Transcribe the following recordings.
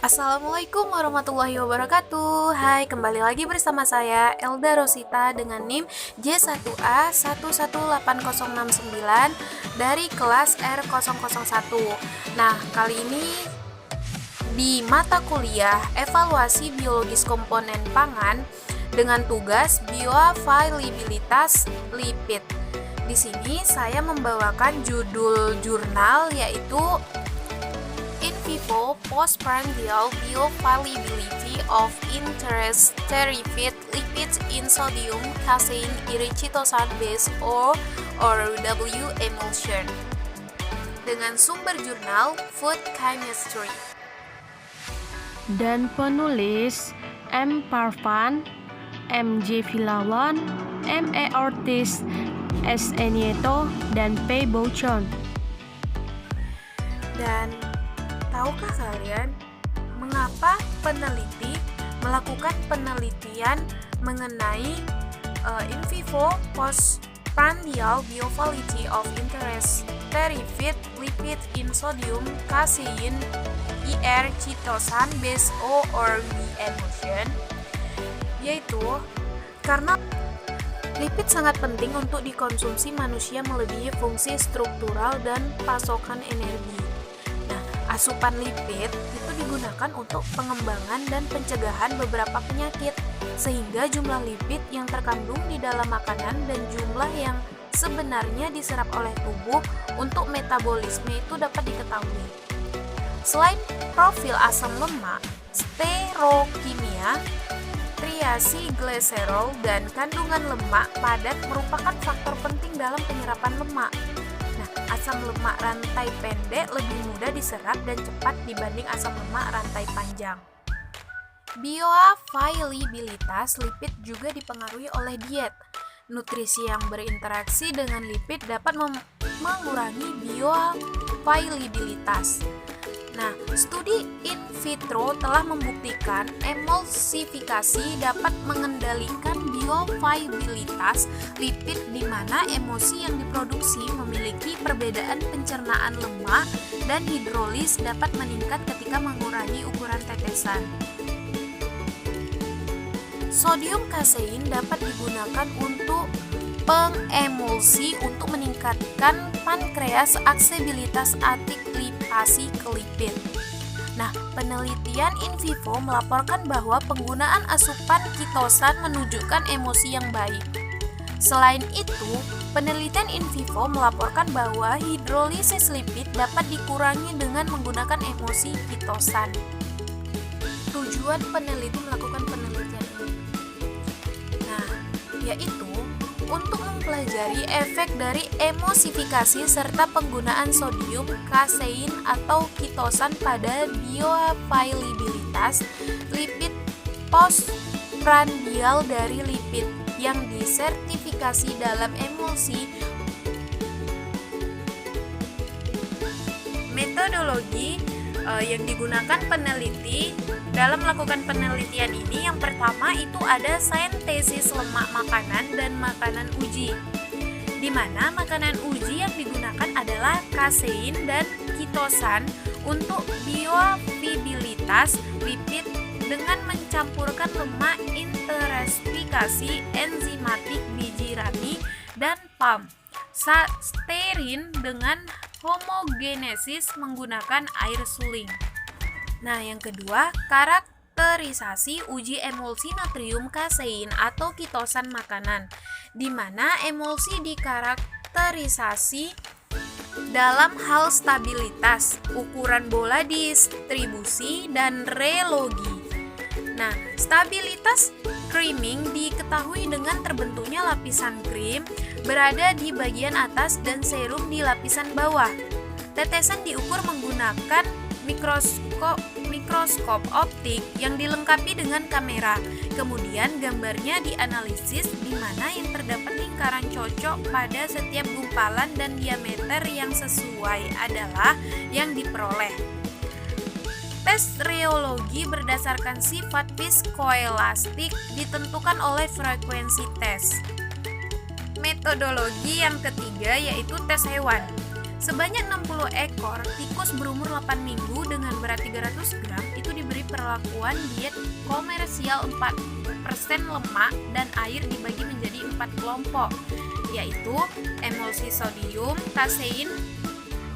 Assalamualaikum warahmatullahi wabarakatuh. Hai, kembali lagi bersama saya Elda Rosita dengan NIM J1A118069 dari kelas R001. Nah, kali ini di mata kuliah Evaluasi Biologis Komponen Pangan dengan tugas bioavailabilitas lipid. Di sini saya membawakan judul jurnal yaitu In vivo postprandial bioavailability of interest derived lipids in sodium casein irithytosan base or W emulsion dengan sumber jurnal Food Chemistry. Dan penulis M. Parvan, M. J. Vilawan, M. E. Ortiz, S. E. Nieto, dan P. Bouchon. Dan tahukah kalian mengapa peneliti melakukan penelitian mengenai in vivo postprandial bioavailability of interest derived lipid in sodium casein irithytosan base or W emulsion, yaitu karena lipid sangat penting untuk dikonsumsi manusia melebihi fungsi struktural dan pasokan energi. Asupan lipid itu digunakan untuk pengembangan dan pencegahan beberapa penyakit, sehingga jumlah lipid yang terkandung di dalam makanan dan jumlah yang sebenarnya diserap oleh tubuh untuk metabolisme itu dapat diketahui. Selain profil asam lemak, stereokimia, triasi glycerol, dan kandungan lemak padat merupakan faktor penting dalam penyerapan lemak. Asam lemak rantai pendek lebih mudah diserap dan cepat dibanding asam lemak rantai panjang. Bioavailabilitas lipid juga dipengaruhi oleh diet. Nutrisi yang berinteraksi dengan lipid dapat mengurangi bioavailabilitas. Studi in vitro telah membuktikan emulsifikasi dapat mengendalikan bioavailabilitas lipid di mana emosi yang diproduksi memiliki perbedaan pencernaan lemak dan hidrolis dapat meningkat ketika mengurangi ukuran tetesan. Sodium kasein dapat digunakan untuk pengemulsi untuk meningkatkan pankreas aksesibilitas atik lipasi ke lipid. Penelitian in vivo melaporkan bahwa penggunaan asupan kitosan menunjukkan emosi yang baik. Selain itu, penelitian in vivo melaporkan bahwa hidrolisis lipid dapat dikurangi dengan menggunakan emosi kitosan. Tujuan peneliti melakukan penelitian ini, yaitu untuk mempelajari efek dari emulsifikasi serta penggunaan sodium kasein atau kitosan pada bioavailabilitas lipid postprandial dari lipid yang disertifikasi dalam emulsi. Metodologi yang digunakan peneliti dalam melakukan penelitian ini, yang pertama itu ada sintesis lemak makanan dan makanan uji, di mana makanan uji yang digunakan adalah kasein dan kitosan untuk bioavailabilitas lipid dengan mencampurkan lemak interesplikasi enzimatik biji rami dan PAM stearin dengan homogenesis menggunakan air suling. Yang kedua, karakterisasi uji emulsi natrium kasein atau kitosan makanan, di mana emulsi dikarakterisasi dalam hal stabilitas, ukuran bola distribusi, dan relogi. Stabilitas creaming diketahui dengan terbentuknya lapisan krim berada di bagian atas dan serum di lapisan bawah. Tetesan diukur menggunakan mikroskop optik yang dilengkapi dengan kamera. Kemudian gambarnya dianalisis di mana yang terdapat lingkaran cocok pada setiap gumpalan dan diameter yang sesuai adalah yang diperoleh. Tes reologi berdasarkan sifat viskoelastik ditentukan oleh frekuensi tes. Metodologi yang ketiga yaitu tes hewan. Sebanyak 60 ekor tikus berumur 8 minggu dengan berat 300 gram itu diberi perlakuan diet komersial 4% lemak dan air dibagi menjadi 4 kelompok, yaitu emulsi sodium kasein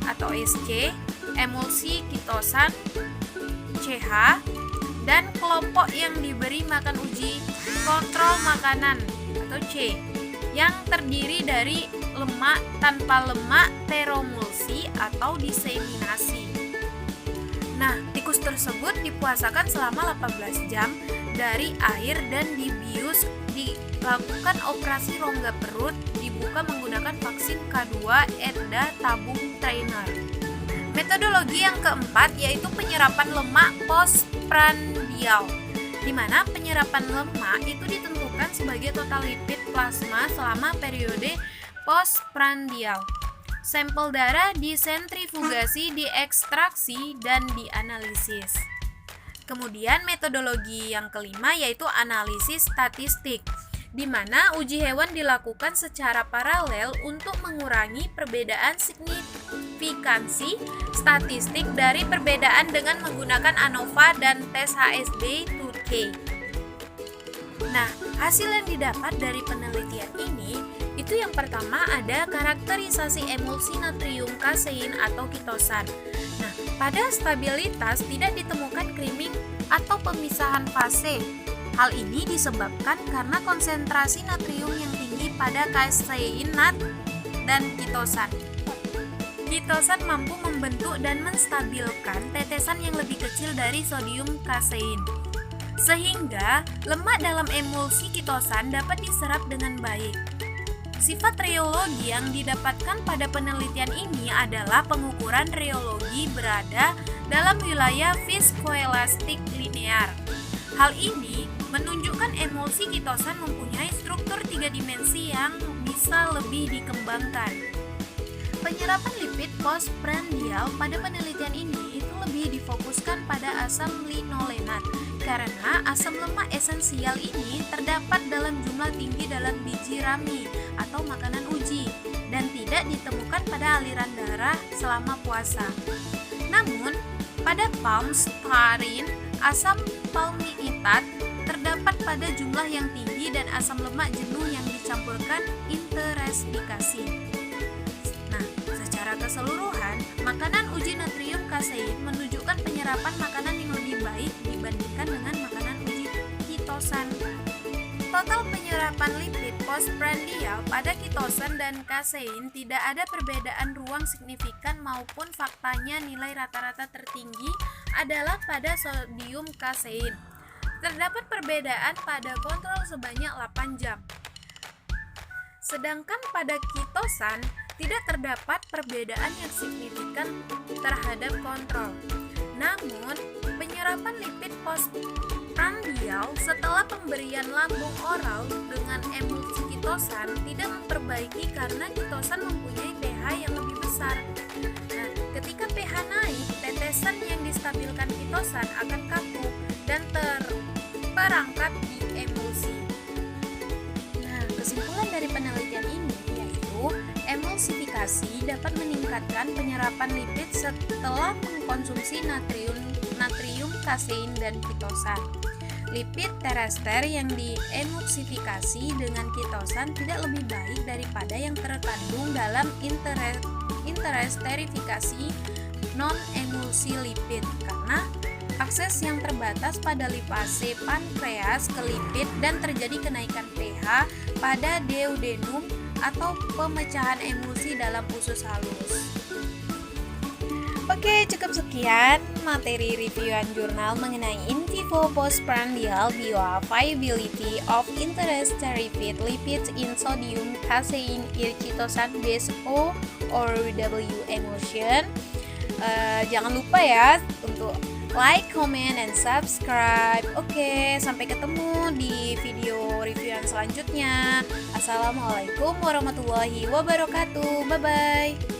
atau SC, emulsi kitosan CH, dan kelompok yang diberi makan uji kontrol makanan atau C, yang terdiri dari lemak tanpa lemak teromulsi atau diseminasi. Nah, tikus tersebut dipuasakan selama 18 jam dari air dan dibius, dilakukan operasi rongga perut, dibuka menggunakan vaksin K2 Enda tabung trainer. Metodologi yang keempat yaitu penyerapan lemak postprandial, di mana penyerapan lemak itu ditentukan sebagai total lipid plasma selama periode postprandial. Sampel darah disentrifugasi, diekstraksi, dan dianalisis. Kemudian metodologi yang kelima yaitu analisis statistik, di mana uji hewan dilakukan secara paralel untuk mengurangi perbedaan signifikansi statistik dari perbedaan dengan menggunakan ANOVA dan tes HSD-2K. Nah, hasil yang didapat dari penelitian ini itu yang pertama ada karakterisasi emulsi natrium kasein atau kitosan. Nah, pada stabilitas tidak ditemukan creaming atau pemisahan fase. Hal ini disebabkan karena konsentrasi natrium yang tinggi pada kaseinat dan kitosan. Kitosan mampu membentuk dan menstabilkan tetesan yang lebih kecil dari sodium kasein, sehingga lemak dalam emulsi kitosan dapat diserap dengan baik. Sifat rheologi yang didapatkan pada penelitian ini adalah pengukuran rheologi berada dalam wilayah viskoelastik linear. Hal ini menunjukkan emulsi kitosan mempunyai struktur 3 dimensi yang bisa lebih dikembangkan. Penyerapan lipid postprandial pada penelitian ini itu lebih difokuskan pada asam linolenat karena asam lemak esensial ini terdapat dalam jumlah tinggi dalam biji rami atau makanan uji dan tidak ditemukan pada aliran darah selama puasa. Namun, pada palm starin, asam palmitat terdapat pada jumlah yang tinggi dan asam lemak jenuh yang dicampurkan interesplikasi. Nah, secara keseluruhan, makanan uji natrium kasein menunjukkan penyerapan makanan yang lebih baik dibandingkan dengan makanan uji kitosan. Total penyerapan lipid postprandial pada kitosan dan kasein tidak ada perbedaan ruang signifikan maupun faktanya nilai rata-rata tertinggi adalah pada sodium kasein. Terdapat perbedaan pada kontrol sebanyak 8 jam. Sedangkan pada kitosan tidak terdapat perbedaan yang signifikan terhadap kontrol. Namun, penyerapan lipid postprandial setelah pemberian lambung oral dengan emulsi kitosan tidak memperbaiki karena kitosan mempunyai pH yang lebih besar. Nah, ketika pH naik, tetesan yang distabilkan kitosan akan kaku dan terperangkap di emulsi. Nah, kesimpulan dari penelitian ini yaitu emulsifikasi dapat meningkatkan penyerapan lipid setelah mengkonsumsi natrium kasein dan kitosan. Lipid terester yang diemulsifikasi dengan kitosan tidak lebih baik daripada yang terkandung dalam interesterifikasi non-emulsi lipid karena akses yang terbatas pada lipase pankreas ke lipid dan terjadi kenaikan pH pada duodenum atau pemecahan emulsi dalam usus halus. Oke, cukup sekian materi reviewan jurnal mengenai in vivo postprandial bioavailability of interesteroid lipids in sodium casein kitosan based O or W emulsion. Jangan lupa ya untuk like, comment, and subscribe. Oke, sampai ketemu di video reviewan selanjutnya. Assalamualaikum warahmatullahi wabarakatuh. Bye-bye.